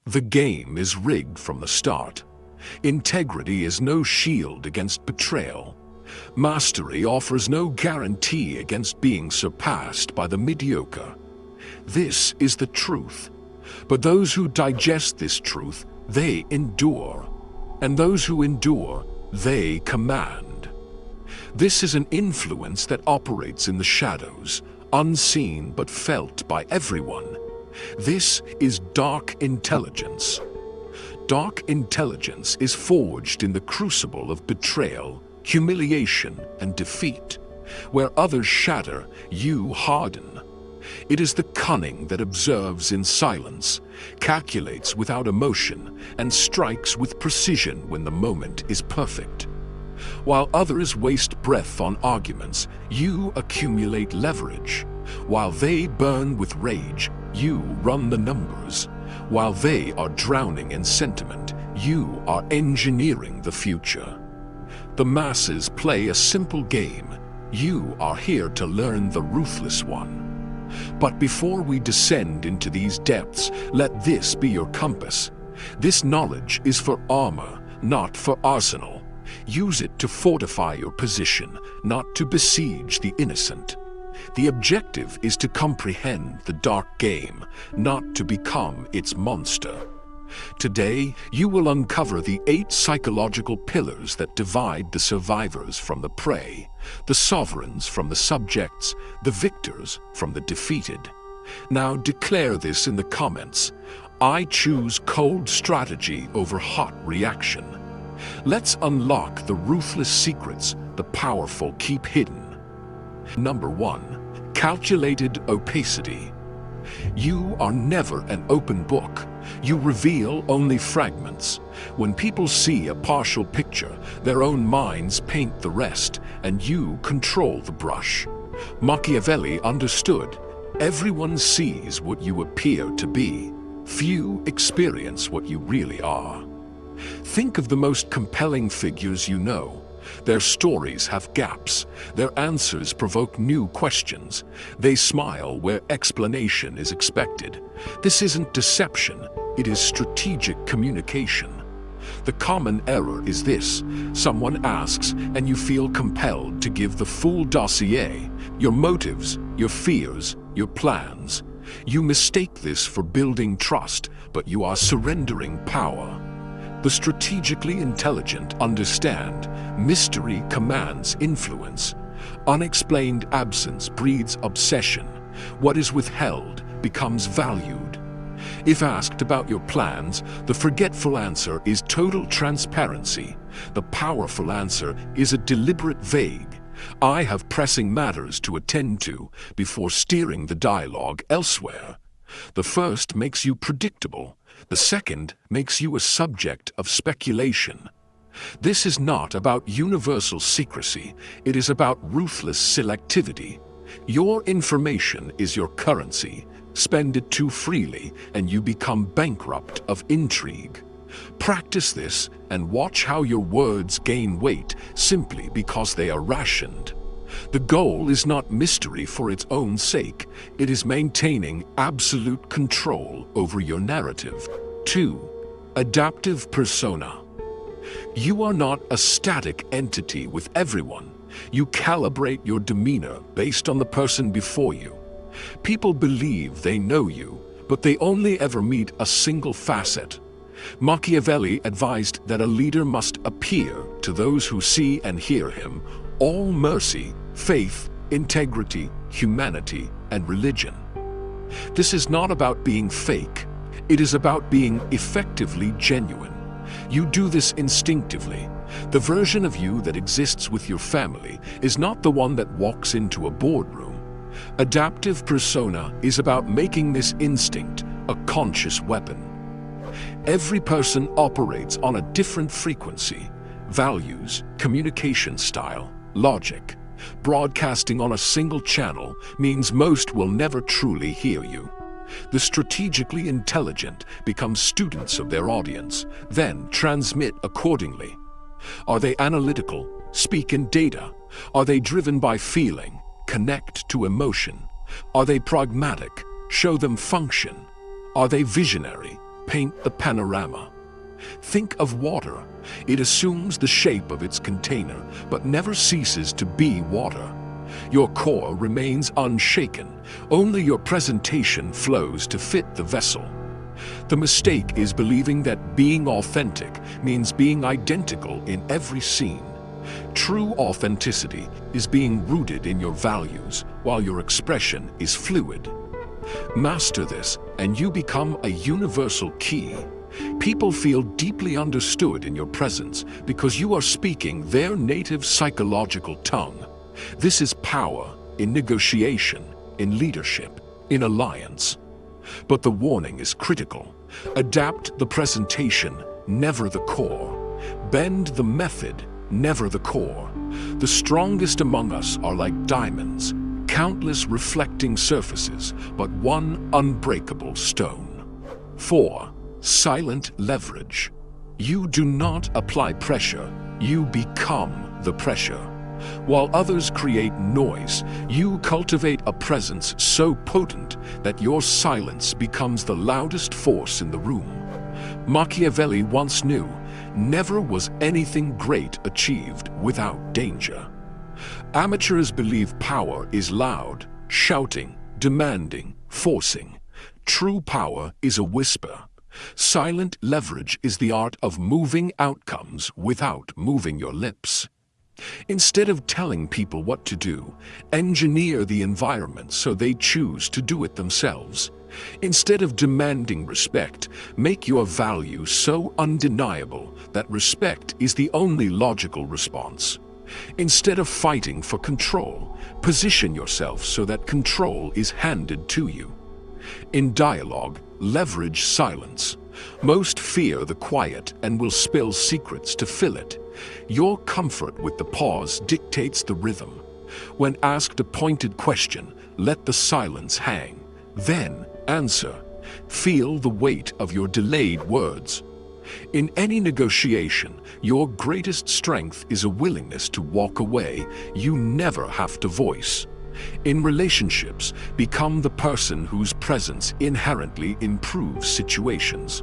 The game is rigged from the start. Integrity is no shield against betrayal. Mastery offers no guarantee against being surpassed by the mediocre. This is the truth. But those who digest this truth, they endure. And those who endure, they command. This is an influence that operates in the shadows, unseen but felt by everyone. This is dark intelligence. Dark intelligence is forged in the crucible of betrayal, humiliation, and defeat. Where others shatter, you harden. It is the cunning that observes in silence, calculates without emotion, and strikes with precision when the moment is perfect. While others waste breath on arguments, you accumulate leverage. While they burn with rage, you run the numbers. While they are drowning in sentiment, you are engineering the future. The masses play a simple game. You are here to learn the ruthless one. But before we descend into these depths, let this be your compass. This knowledge is for armor, not for arsenal. Use it to fortify your position, not to besiege the innocent. The objective is to comprehend the dark game, not to become its monster. Today, you will uncover the 8 psychological pillars that divide the survivors from the prey, the sovereigns from the subjects, the victors from the defeated. Now declare this in the comments. I choose cold strategy over hot reaction. Let's unlock the ruthless secrets the powerful keep hidden. Number 1. Calculated opacity. You are never an open book. You reveal only fragments. When people see a partial picture, their own minds paint the rest, and you control the brush. Machiavelli understood. Everyone sees what you appear to be. Few experience what you really are. Think of the most compelling figures you know. Their stories have gaps. Their answers provoke new questions. They smile where explanation is expected. This isn't deception, it is strategic communication. The common error is this: someone asks and you feel compelled to give the full dossier, your motives, your fears, your plans. You mistake this for building trust, but you are surrendering power. The strategically intelligent understand mystery commands influence. Unexplained absence breeds obsession. What is withheld becomes valued. If asked about your plans, the forgetful answer is total transparency. The powerful answer is a deliberate vague. I have pressing matters to attend to before steering the dialogue elsewhere. The first makes you predictable. The second makes you a subject of speculation. This is not about universal secrecy, it is about ruthless selectivity. Your information is your currency. Spend it too freely and you become bankrupt of intrigue. Practice this and watch how your words gain weight simply because they are rationed. The goal is not mystery for its own sake. It is maintaining absolute control over your narrative. 2. Adaptive persona. You are not a static entity with everyone. You calibrate your demeanor based on the person before you. People believe they know you, but they only ever meet a single facet. Machiavelli advised that a leader must appear to those who see and hear him all mercy, faith, integrity, humanity, and religion. This is not about being fake. It is about being effectively genuine. You do this instinctively. The version of you that exists with your family is not the one that walks into a boardroom. Adaptive persona is about making this instinct a conscious weapon. Every person operates on a different frequency, values, communication style, logic. Broadcasting on a single channel means most will never truly hear you. The strategically intelligent become students of their audience, then transmit accordingly. Are they analytical? Speak in data. Are they driven by feeling? Connect to emotion. Are they pragmatic? Show them function. Are they visionary? paint the panorama. Think of water. It assumes the shape of its container, but never ceases to be water. Your core remains unshaken. Only your presentation flows to fit the vessel. The mistake is believing that being authentic means being identical in every scene. True authenticity is being rooted in your values, while your expression is fluid. Master this, and you become a universal key. People feel deeply understood in your presence because you are speaking their native psychological tongue. This is power in negotiation, in leadership, in alliance. But the warning is critical. Adapt the presentation, never the core. Bend the method, never the core. The strongest among us are like diamonds, countless reflecting surfaces, but one unbreakable stone. 4. Silent leverage. You do not apply pressure, you become the pressure. While others create noise, you cultivate a presence so potent that your silence becomes the loudest force in the room. Machiavelli once knew, never was anything great achieved without danger. Amateurs believe power is loud, shouting, demanding, forcing. True power is a whisper. Silent leverage is the art of moving outcomes without moving your lips. Instead of telling people what to do, engineer the environment so they choose to do it themselves. Instead of demanding respect, make your value so undeniable that respect is the only logical response. Instead of fighting for control, position yourself so that control is handed to you. In dialogue, leverage silence. Most fear the quiet and will spill secrets to fill it. Your comfort with the pause dictates the rhythm. When asked a pointed question, let the silence hang. Then answer. Feel the weight of your delayed words. In any negotiation, your greatest strength is a willingness to walk away you never have to voice. In relationships, become the person whose presence inherently improves situations.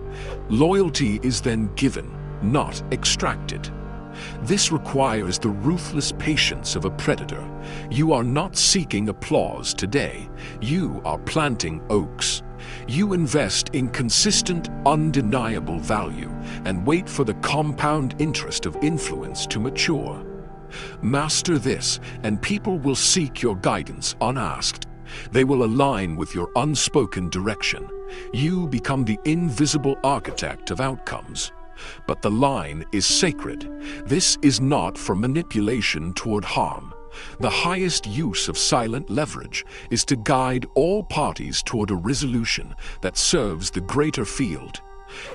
Loyalty is then given, not extracted. This requires the ruthless patience of a predator. You are not seeking applause today. You are planting oaks. You invest in consistent, undeniable value and wait for the compound interest of influence to mature. Master this, and people will seek your guidance unasked. They will align with your unspoken direction. You become the invisible architect of outcomes. But the line is sacred. This is not for manipulation toward harm. The highest use of silent leverage is to guide all parties toward a resolution that serves the greater field.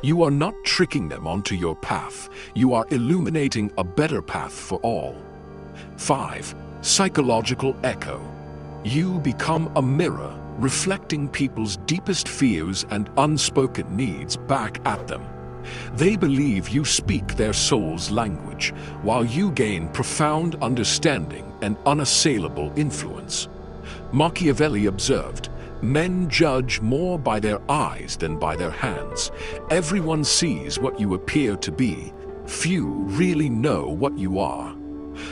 You are not tricking them onto your path. You are illuminating a better path for all. 5. Psychological echo. You become a mirror, reflecting people's deepest fears and unspoken needs back at them. They believe you speak their soul's language, while you gain profound understanding and unassailable influence. Machiavelli observed, "Men judge more by their eyes than by their hands. Everyone sees what you appear to be. Few really know what you are."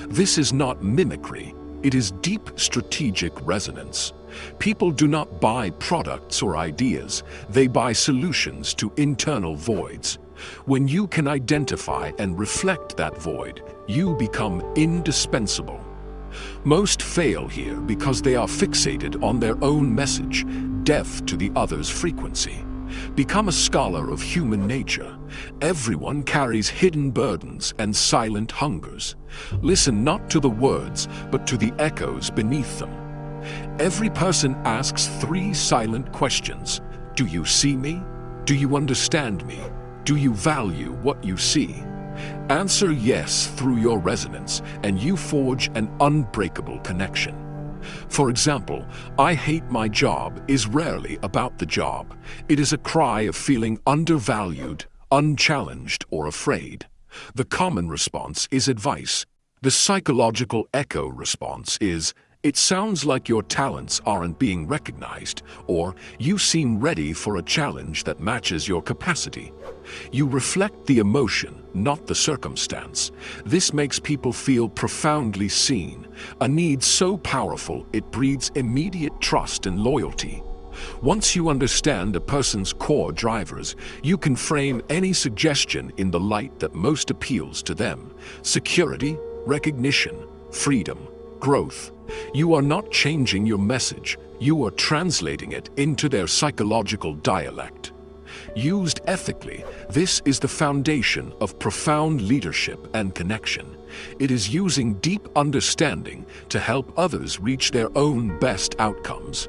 This is not mimicry, it is deep strategic resonance. People do not buy products or ideas, they buy solutions to internal voids. When you can identify and reflect that void, you become indispensable. Most fail here because they are fixated on their own message, deaf to the other's frequency. Become a scholar of human nature. Everyone carries hidden burdens and silent hungers. Listen not to the words, but to the echoes beneath them. Every person asks 3 silent questions. Do you see me? Do you understand me? Do you value what you see? Answer yes through your resonance, and you forge an unbreakable connection. For example, "I hate my job" is rarely about the job. It is a cry of feeling undervalued, unchallenged, or afraid. The common response is advice. The psychological echo response is, It sounds like your talents aren't being recognized, or you seem ready for a challenge that matches your capacity. You reflect the emotion, not the circumstance. This makes people feel profoundly seen, a need so powerful it breeds immediate trust and loyalty. Once you understand a person's core drivers, you can frame any suggestion in the light that most appeals to them: security, recognition, freedom, growth. You are not changing your message, you are translating it into their psychological dialect. Used ethically, this is the foundation of profound leadership and connection. It is using deep understanding to help others reach their own best outcomes.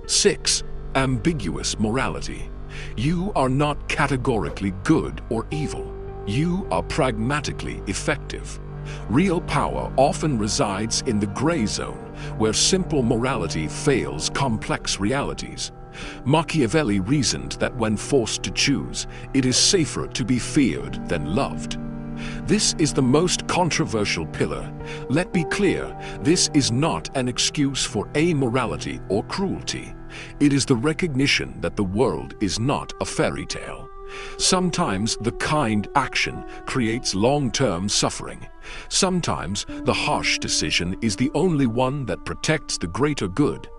6. Ambiguous morality. You are not categorically good or evil. You are pragmatically effective. Real power often resides in the gray zone, where simple morality fails complex realities. Machiavelli reasoned that when forced to choose, it is safer to be feared than loved. This is the most controversial pillar. Let's be clear, this is not an excuse for amorality or cruelty. It is the recognition that the world is not a fairy tale. Sometimes the kind action creates long-term suffering. Sometimes the harsh decision is the only one that protects the greater good.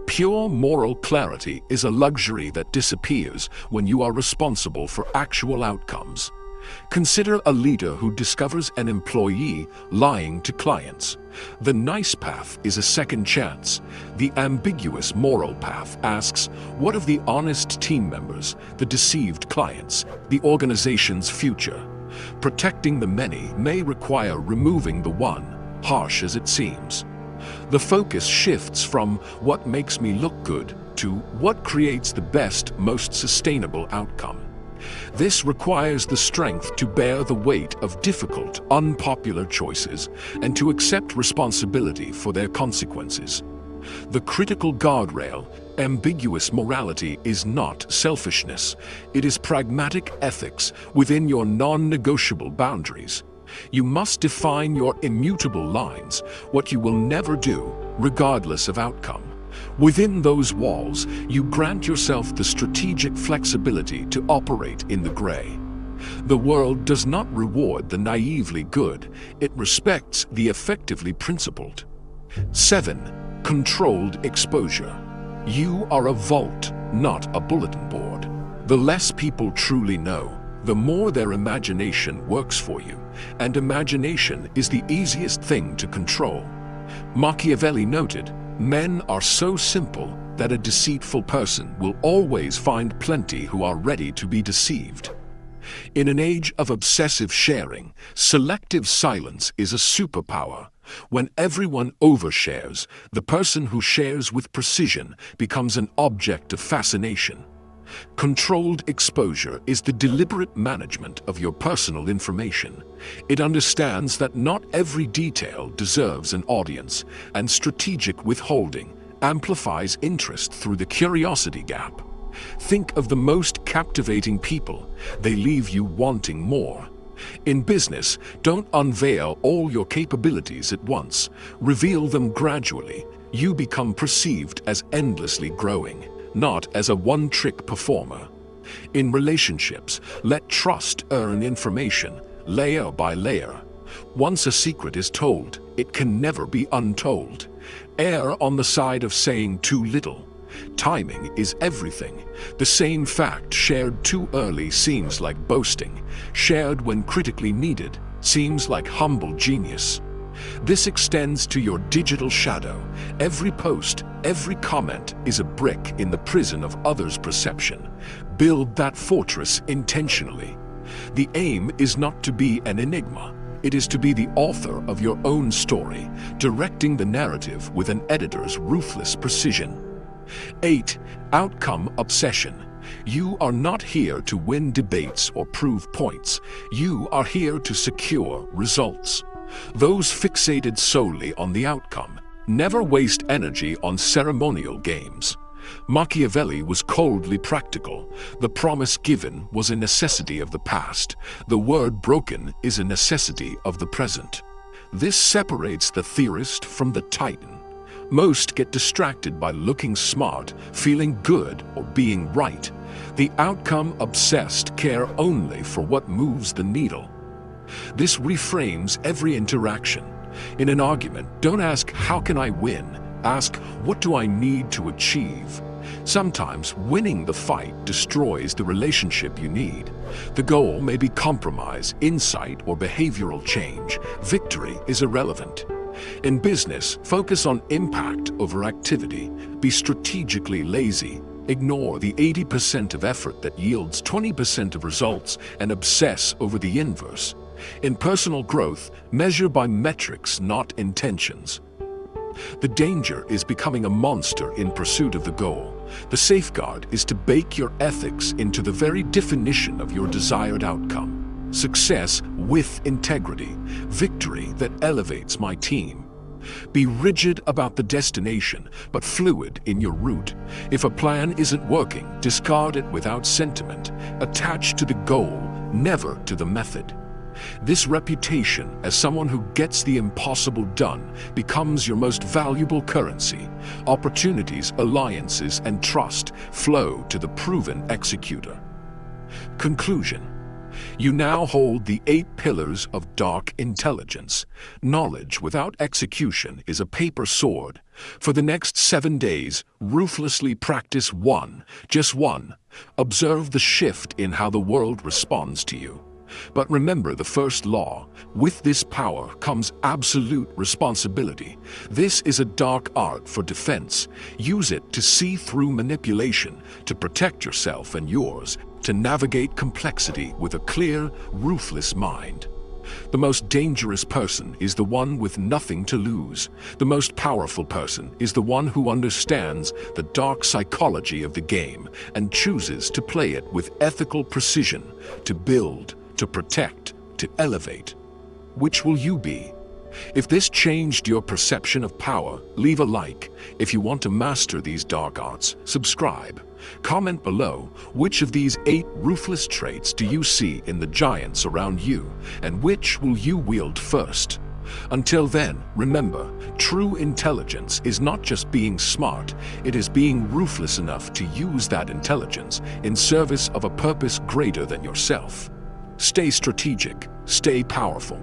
Pure moral clarity is a luxury that disappears when you are responsible for actual outcomes. Consider a leader who discovers an employee lying to clients. The nice path is a second chance. The ambiguous moral path asks, what of the honest team members, the deceived clients, the organization's future? Protecting the many may require removing the one, harsh as it seems. The focus shifts from what makes me look good to what creates the best, most sustainable outcome. This requires the strength to bear the weight of difficult, unpopular choices and to accept responsibility for their consequences. The critical guardrail, ambiguous morality, is not selfishness. It is pragmatic ethics within your non-negotiable boundaries. You must define your immutable lines, what you will never do, regardless of outcome. Within those walls, you grant yourself the strategic flexibility to operate in the gray. The world does not reward the naively good, it respects the effectively principled. 7. Controlled exposure. You are a vault, not a bulletin board. The less people truly know, the more their imagination works for you, and imagination is the easiest thing to control. Machiavelli noted, men are so simple that a deceitful person will always find plenty who are ready to be deceived. In an age of obsessive sharing, selective silence is a superpower. When everyone overshares, the person who shares with precision becomes an object of fascination. Controlled exposure is the deliberate management of your personal information. It understands that not every detail deserves an audience, and strategic withholding amplifies interest through the curiosity gap. Think of the most captivating people. They leave you wanting more. In business, don't unveil all your capabilities at once. Reveal them gradually. You become perceived as endlessly growing, not as a one-trick performer. In relationships, let trust earn information, layer by layer. Once a secret is told, it can never be untold. Err on the side of saying too little. Timing is everything. The same fact shared too early seems like boasting. Shared when critically needed seems like humble genius. This extends to your digital shadow. Every post, every comment is a brick in the prison of others' perception. Build that fortress intentionally. The aim is not to be an enigma. It is to be the author of your own story, directing the narrative with an editor's ruthless precision. 8. Outcome obsession. You are not here to win debates or prove points. You are here to secure results. Those fixated solely on the outcome never waste energy on ceremonial games. Machiavelli was coldly practical. The promise given was a necessity of the past. The word broken is a necessity of the present. This separates the theorist from the titan. Most get distracted by looking smart, feeling good, or being right. The outcome-obsessed care only for what moves the needle. This reframes every interaction. In an argument, don't ask, "How can I win?" Ask, "What do I need to achieve?" Sometimes winning the fight destroys the relationship you need. The goal may be compromise, insight, or behavioral change. Victory is irrelevant. In business, focus on impact over activity. Be strategically lazy. Ignore the 80% of effort that yields 20% of results and obsess over the inverse. In personal growth, measure by metrics, not intentions. The danger is becoming a monster in pursuit of the goal. The safeguard is to bake your ethics into the very definition of your desired outcome. Success with integrity, victory that elevates my team. Be rigid about the destination, but fluid in your route. If a plan isn't working, discard it without sentiment. Attach to the goal, never to the method. This reputation as someone who gets the impossible done becomes your most valuable currency. Opportunities, alliances, and trust flow to the proven executor. Conclusion. You now hold the 8 pillars of dark intelligence. Knowledge without execution is a paper sword. For the next 7 days, ruthlessly practice one, just one. Observe the shift in how the world responds to you. But remember the first law. With this power comes absolute responsibility. This is a dark art for defense. Use it to see through manipulation, to protect yourself and yours, to navigate complexity with a clear, ruthless mind. The most dangerous person is the one with nothing to lose. The most powerful person is the one who understands the dark psychology of the game and chooses to play it with ethical precision, to build, to protect, to elevate. Which will you be? If this changed your perception of power, leave a like. If you want to master these dark arts, subscribe. Comment below, which of these 8 ruthless traits do you see in the giants around you, and which will you wield first? Until then, remember, true intelligence is not just being smart, it is being ruthless enough to use that intelligence in service of a purpose greater than yourself. Stay strategic, stay powerful.